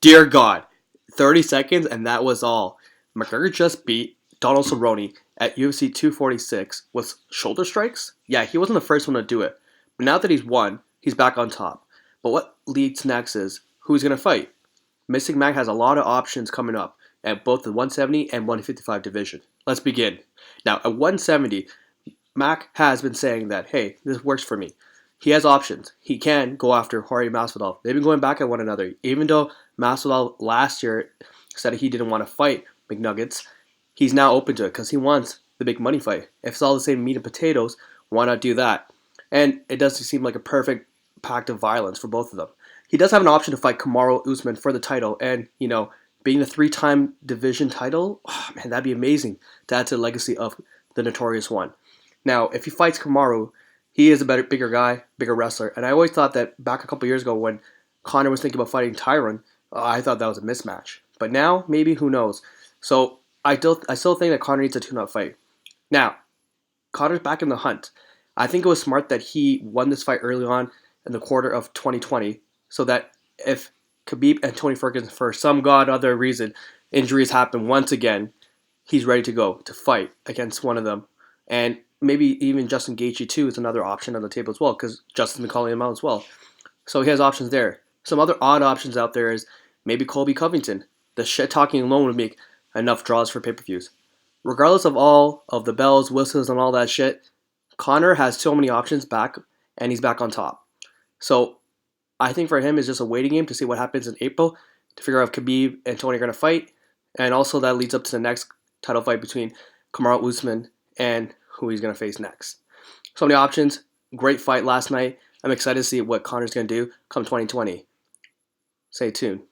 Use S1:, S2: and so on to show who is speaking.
S1: Dear God, 30 seconds and that was all. McGregor just beat Donald Cerrone at UFC 246 with shoulder strikes. Yeah, he wasn't the first one to do it. But now that he's won, he's back on top. But what leads next is who he's going to fight. Mystic Mac has a lot of options coming up at both the 170 and 155 division. Let's begin. Now, at 170, Mac has been saying that, hey, this works for me. He has options. He can go after Jorge Masvidal. They've been going back at one another. Even though Masvidal last year said he didn't want to fight McNuggets, he's now open to it because he wants the big money fight. If it's all the same meat and potatoes, why not do that? And it does seem like a perfect pact of violence for both of them. He does have an option to fight Kamaru Usman for the title, and being the three-time division title, oh, man, that'd be amazing to add to the legacy of the Notorious One. Now, if he fights Kamaru, he is a bigger guy, bigger wrestler, and I always thought that back a couple years ago when Conor was thinking about fighting Tyron, I thought that was a mismatch. But now, maybe, who knows? So I still think that Conor needs a tune-up fight. Now, Conor's back in the hunt. I think it was smart that he won this fight early on in the quarter of 2020, so that if Khabib and Tony Ferguson, for some god other reason, injuries happen once again, he's ready to go to fight against one of them. And maybe even Justin Gaethje too is another option on the table as well, because Justin's been calling him out as well. So he has options there. Some other odd options out there is maybe Colby Covington. The shit talking alone would make enough draws for pay-per-views. Regardless of all of the bells, whistles, and all that shit, Conor has so many options back, and he's back on top. So I think for him it's just a waiting game to see what happens in April to figure out if Khabib and Tony are going to fight, and also that leads up to the next title fight between Kamaru Usman and who he's going to face next. So many options. Great fight last night. I'm excited to see what Conor's going to do come 2020. Stay tuned.